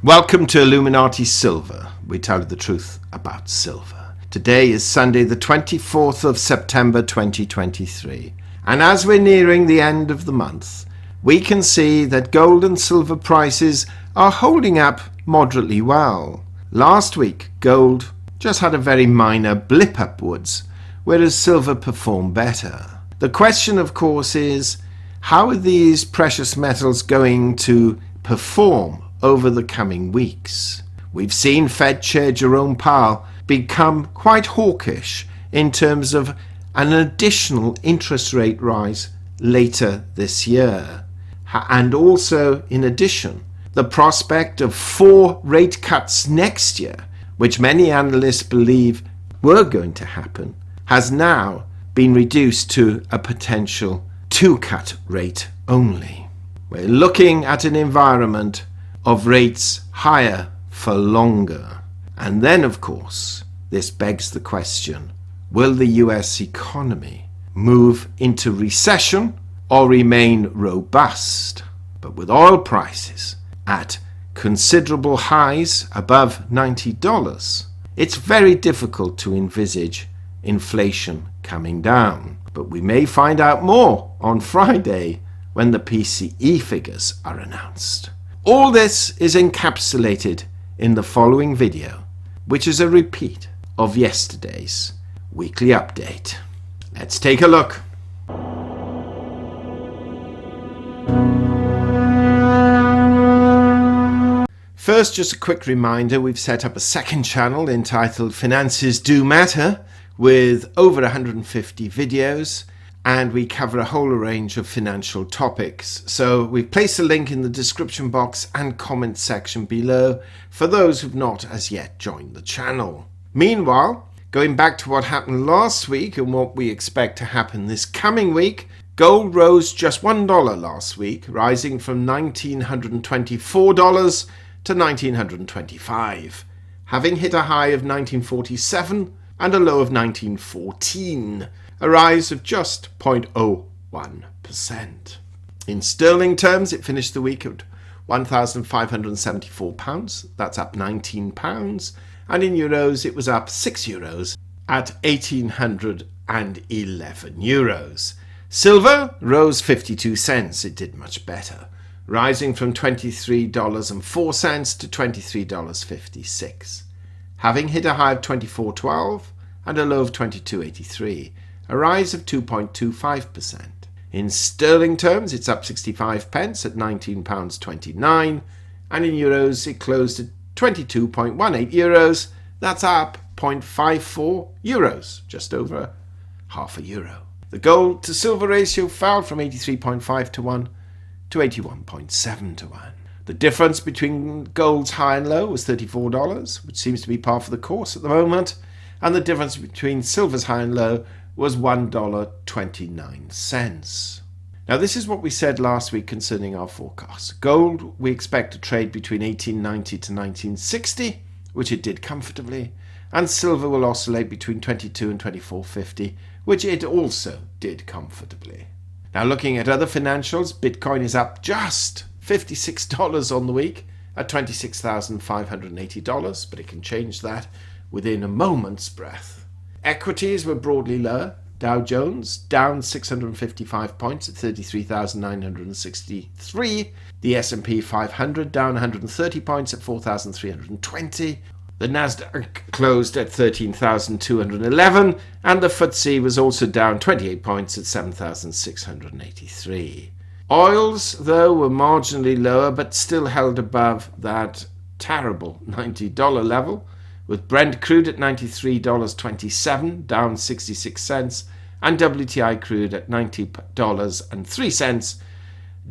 Welcome to Illuminati Silver. We tell you the truth about silver. Today is Sunday the 24th of September 2023. And as we're nearing the end of the month, we can see that gold and silver prices are holding up moderately well. Last week, gold just had a very minor blip upwards, whereas silver performed better. The question, of course, is how are these precious metals going to perform over the coming weeks? We've seen Fed Chair Jerome Powell become quite hawkish in terms of an additional interest rate rise later this year. And also, in addition, the prospect of 4 rate cuts next year, which many analysts believe were going to happen, has now been reduced to a potential 2-cut rate only. We're looking at an environment of rates higher for longer. And then, of course, this begs the question, will the US economy move into recession or remain robust? But with oil prices at considerable highs above $90, it's very difficult to envisage inflation coming down. But we may find out more on Friday when the PCE figures are announced. All this is encapsulated in the following video, which is a repeat of yesterday's weekly update. Let's take a look. First, just a quick reminder, we've set up a second channel entitled Finances Do Matter with over 150 videos, and we cover a whole range of financial topics. So we've placed a link in the description box and comment section below for those who've not as yet joined the channel. Meanwhile, going back to what happened last week and what we expect to happen this coming week, gold rose just $1 last week, rising from $1,924 to $1,925, having hit a high of $1,947 and a low of $1,914, a rise of just 0.01%. In sterling terms, it finished the week at £1,574, that's up £19, and in euros it was up €6 at 1,811 euros. Silver rose 52 cents, it did much better, rising from $23.04 to $23.56, having hit a high of $24.12 and a low of $22.83, a rise of 2.25%. In sterling terms, it's up 65 pence at £19.29, and in euros it closed at 22.18 euros, that's up 0.54 euros, just over half a euro. The gold to silver ratio fell from 83.5 to 1 to 81.7 to 1. The difference between gold's high and low was $34, which seems to be par for the course at the moment, and the difference between silver's high and low was $1.29. Now, this is what we said last week concerning our forecast. Gold, we expect to trade between 1890 to 1960, which it did comfortably, and silver will oscillate between 22 and 24.50, which it also did comfortably. Now, looking at other financials, Bitcoin is up just $56 on the week at $26,580, but it can change that within a moment's breath. Equities were broadly lower. Dow Jones down 655 points at 33,963. The S&P 500 down 130 points at 4,320. The Nasdaq closed at 13,211, and the FTSE was also down 28 points at 7,683. Oils, though, were marginally lower, but still held above that terrible $90 level, with Brent crude at $93.27, down 66 cents, and WTI crude at $90.03,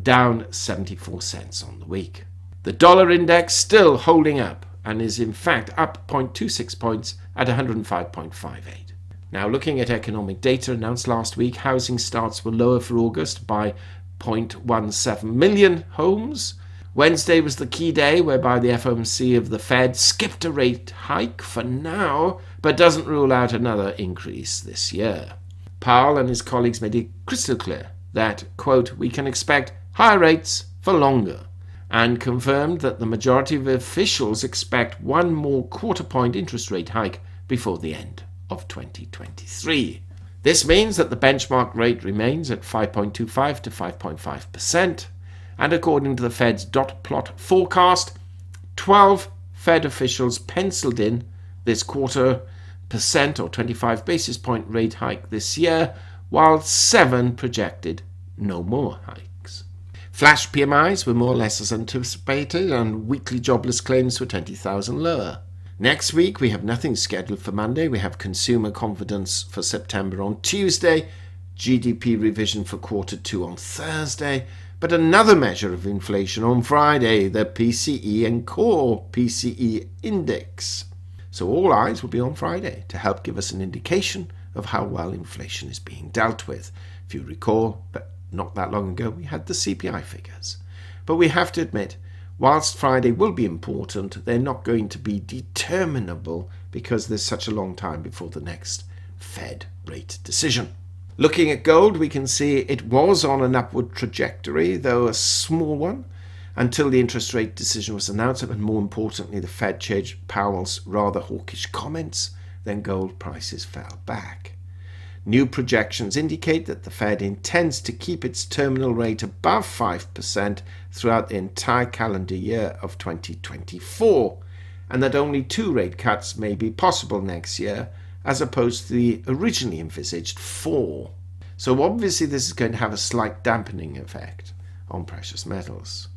down 74 cents on the week. The dollar index still holding up, and is in fact up 0.26 points at 105.58. Now, looking at economic data announced last week, housing starts were lower for August by 0.17 million homes. Wednesday was the key day whereby the FOMC of the Fed skipped a rate hike for now, but doesn't rule out another increase this year. Powell and his colleagues made it crystal clear that, quote, we can expect higher rates for longer. and confirmed that the majority of officials expect one more quarter-point interest rate hike before the end of 2023. This means that the benchmark rate remains at 5.25 to 5.5%, and according to the Fed's dot plot forecast, 12 Fed officials penciled in this quarter% or 25 basis point rate hike this year, while 7 projected no more hikes. Flash PMIs were more or less as anticipated, and weekly jobless claims were 20,000 lower. Next week, we have nothing scheduled for Monday. We have consumer confidence for September on Tuesday, GDP revision for Q2 on Thursday, but another measure of inflation on Friday, the PCE and core PCE index. So all eyes will be on Friday to help give us an indication of how well inflation is being dealt with. If you recall, but not that long ago, we had the CPI figures. But we have to admit, whilst Friday will be important, they're not going to be determinable because there's such a long time before the next Fed rate decision. Looking at gold, we can see it was on an upward trajectory, though a small one, until the interest rate decision was announced, and more importantly, the Fed changed Powell's rather hawkish comments. Then gold prices fell back. New projections indicate that the Fed intends to keep its terminal rate above 5% throughout the entire calendar year of 2024, and that only 2 rate cuts may be possible next year, as opposed to the originally envisaged 4. So obviously this is going to have a slight dampening effect on precious metals.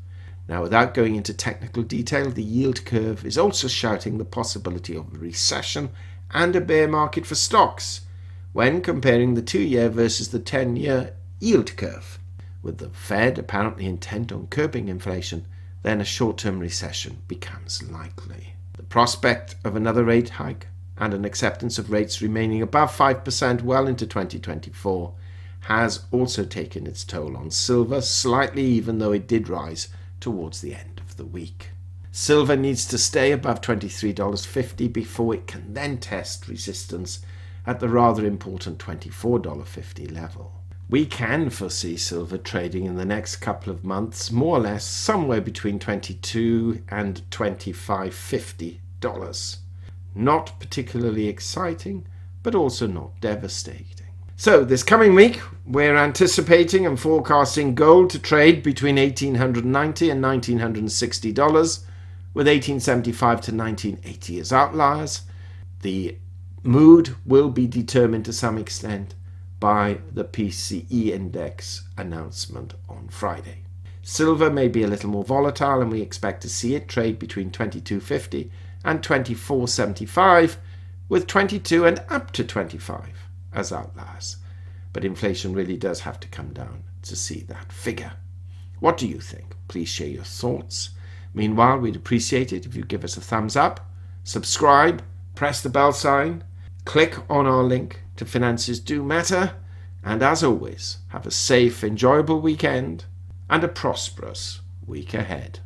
Now, without going into technical detail, the yield curve is also shouting the possibility of a recession and a bear market for stocks when comparing the 2-year versus the 10-year yield curve. With the Fed apparently intent on curbing inflation, then a short-term recession becomes likely. The prospect of another rate hike and an acceptance of rates remaining above 5% well into 2024 has also taken its toll on silver, slightly even though it did rise towards the end of the week. Silver needs to stay above $23.50 before it can then test resistance at the rather important $24.50 level. We can foresee silver trading in the next couple of months more or less somewhere between $22 and $25.50. Not particularly exciting, but also not devastating. So this coming week, we're anticipating and forecasting gold to trade between $1,890 and $1,960, with $1,875 to $1,980 as outliers. The mood will be determined to some extent by the PCE index announcement on Friday. Silver may be a little more volatile, and we expect to see it trade between $22.50 and $24.75, with 22 and up to 25 as outliers. But inflation really does have to come down to see that figure. What do you think? Please share your thoughts. Meanwhile, we'd appreciate it if you give us a thumbs up, subscribe, press the bell sign, click on our link to Finances Do Matter, and as always, have a safe, enjoyable weekend and a prosperous week ahead.